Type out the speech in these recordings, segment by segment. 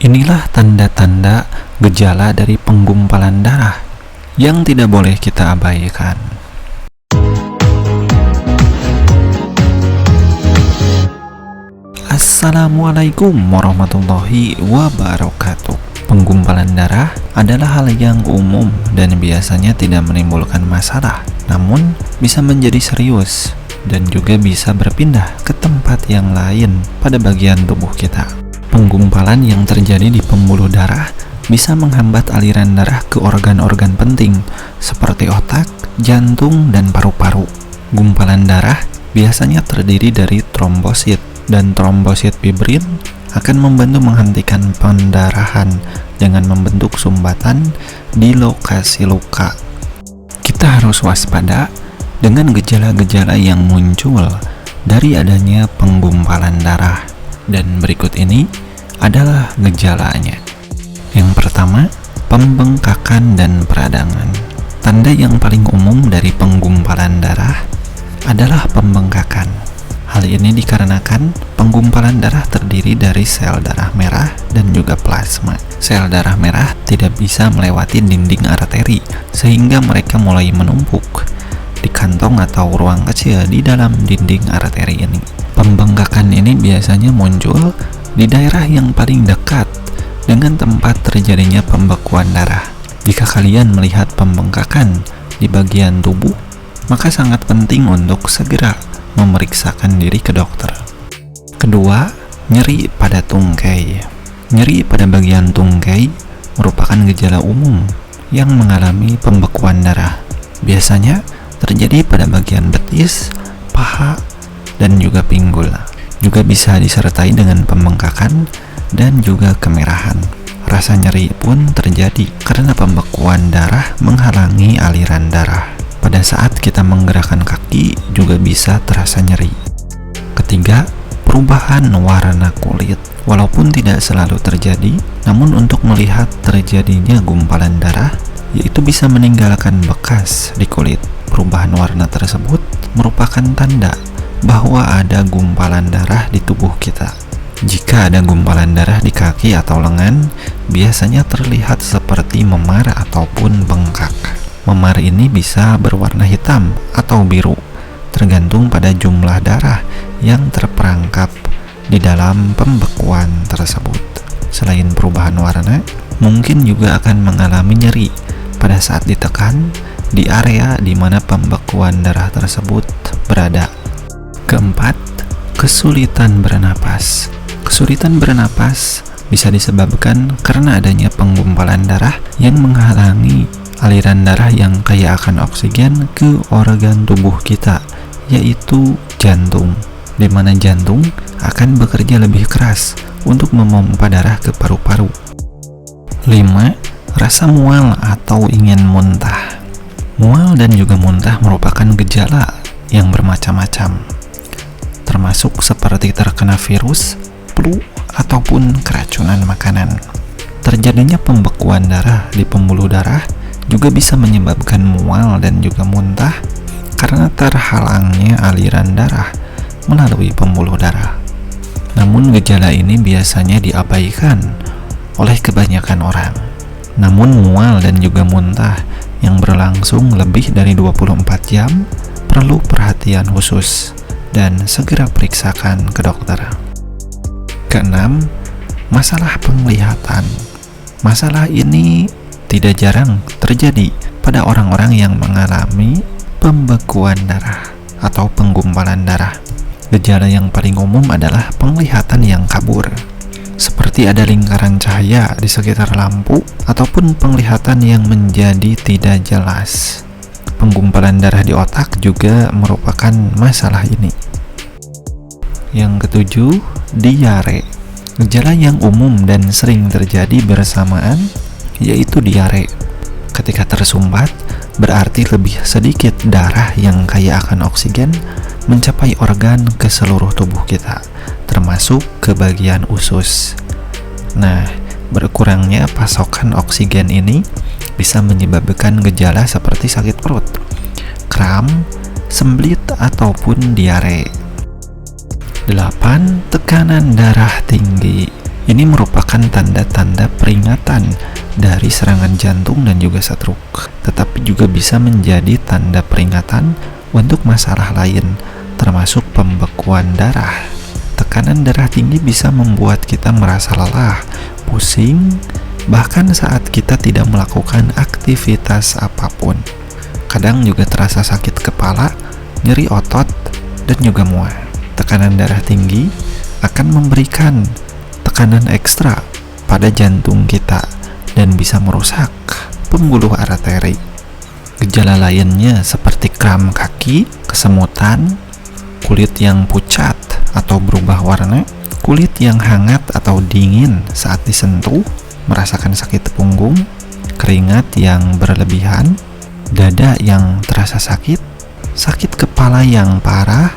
Inilah tanda-tanda gejala dari penggumpalan darah yang tidak boleh kita abaikan. Assalamualaikum warahmatullahi wabarakatuh. Penggumpalan darah adalah hal yang umum dan biasanya tidak menimbulkan masalah, namun bisa menjadi serius dan juga bisa berpindah ke tempat yang lain pada bagian tubuh kita. Penggumpalan yang terjadi di pembuluh darah bisa menghambat aliran darah ke organ-organ penting seperti otak, jantung, dan paru-paru. Gumpalan darah biasanya terdiri dari trombosit, dan trombosit fibrin akan membantu menghentikan pendarahan dengan membentuk sumbatan di lokasi luka. Kita harus waspada dengan gejala-gejala yang muncul dari adanya penggumpalan darah, dan berikut ini adalah gejalanya. Yang pertama, pembengkakan dan peradangan. Tanda yang paling umum dari penggumpalan darah adalah pembengkakan. Hal ini dikarenakan penggumpalan darah terdiri dari sel darah merah dan juga plasma. Sel darah merah tidak bisa melewati dinding arteri, sehingga mereka mulai menumpuk di kantong atau ruang kecil di dalam dinding arteri ini. Pembengkakan ini biasanya muncul di daerah yang paling dekat dengan tempat terjadinya pembekuan darah. Jika kalian melihat pembengkakan di bagian tubuh, maka sangat penting untuk segera memeriksakan diri ke dokter. Kedua, nyeri pada tungkai. Nyeri pada bagian tungkai merupakan gejala umum yang mengalami pembekuan darah. Biasanya terjadi pada bagian betis, paha, dan juga pinggul. Juga bisa disertai dengan pembengkakan dan juga kemerahan. Rasa nyeri pun terjadi karena pembekuan darah menghalangi aliran darah. Pada saat kita menggerakkan kaki juga bisa terasa nyeri. Ketiga, perubahan warna kulit. Walaupun tidak selalu terjadi, namun untuk melihat terjadinya gumpalan darah, yaitu bisa meninggalkan bekas di kulit. Perubahan warna tersebut merupakan tanda bahwa ada gumpalan darah di tubuh kita. Jika ada gumpalan darah di kaki atau lengan, biasanya terlihat seperti memar ataupun bengkak. Memar ini bisa berwarna hitam atau biru, tergantung pada jumlah darah yang terperangkap di dalam pembekuan tersebut. Selain perubahan warna, mungkin juga akan mengalami nyeri pada saat ditekan di area di mana pembekuan darah tersebut berada. Keempat, kesulitan bernapas. Kesulitan bernapas bisa disebabkan karena adanya penggumpalan darah yang menghalangi aliran darah yang kaya akan oksigen ke organ tubuh kita, yaitu jantung, di mana jantung akan bekerja lebih keras untuk memompa darah ke paru-paru. 5. Rasa mual atau ingin muntah. Mual dan juga muntah merupakan gejala yang bermacam-macam, termasuk seperti terkena virus, flu, ataupun keracunan makanan. Terjadinya pembekuan darah di pembuluh darah juga bisa menyebabkan mual dan juga muntah karena terhalangnya aliran darah melalui pembuluh darah. Namun gejala ini biasanya diabaikan oleh kebanyakan orang. Namun mual dan juga muntah yang berlangsung lebih dari 24 jam perlu perhatian khusus dan segera periksakan ke dokter. Keenam, masalah penglihatan. Masalah ini tidak jarang terjadi pada orang-orang yang mengalami pembekuan darah atau penggumpalan darah. Gejala yang paling umum adalah penglihatan yang kabur, seperti ada lingkaran cahaya di sekitar lampu ataupun penglihatan yang menjadi tidak jelas. Penggumpalan darah di otak juga merupakan masalah ini. Yang ketujuh, diare. Gejala yang umum dan sering terjadi bersamaan yaitu diare. Ketika tersumbat, berarti lebih sedikit darah yang kaya akan oksigen mencapai organ ke seluruh tubuh kita, termasuk ke bagian usus. Nah, berkurangnya pasokan oksigen ini bisa menyebabkan gejala seperti sakit perut, kram, sembelit, ataupun diare. 8. Tekanan darah tinggi. Ini merupakan tanda-tanda peringatan dari serangan jantung dan juga stroke, tetapi juga bisa menjadi tanda peringatan untuk masalah lain, termasuk pembekuan darah. Tekanan darah tinggi bisa membuat kita merasa lelah, pusing, bahkan saat kita tidak melakukan aktivitas apapun. Kadang juga terasa sakit kepala, nyeri otot, dan juga mual. Tekanan darah tinggi akan memberikan tekanan ekstra pada jantung kita dan bisa merusak pembuluh arteri. Gejala lainnya seperti kram kaki, kesemutan, kulit yang pucat atau berubah warna, kulit yang hangat atau dingin saat disentuh, merasakan sakit punggung, keringat yang berlebihan, dada yang terasa sakit, sakit kepala yang parah,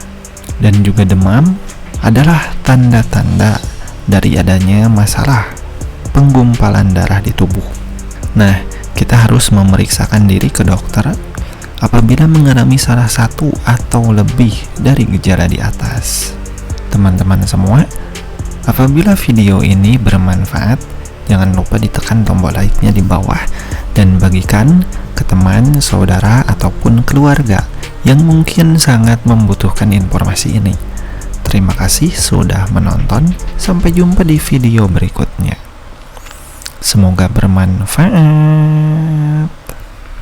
dan juga demam adalah tanda-tanda dari adanya masalah penggumpalan darah di tubuh. Nah, kita harus memeriksakan diri ke dokter apabila mengalami salah satu atau lebih dari gejala di atas. Teman-teman semua, apabila video ini bermanfaat, jangan lupa ditekan tombol like-nya di bawah dan bagikan ke teman, saudara, ataupun keluarga yang mungkin sangat membutuhkan informasi ini. Terima kasih sudah menonton. Sampai jumpa di video berikutnya. Semoga bermanfaat.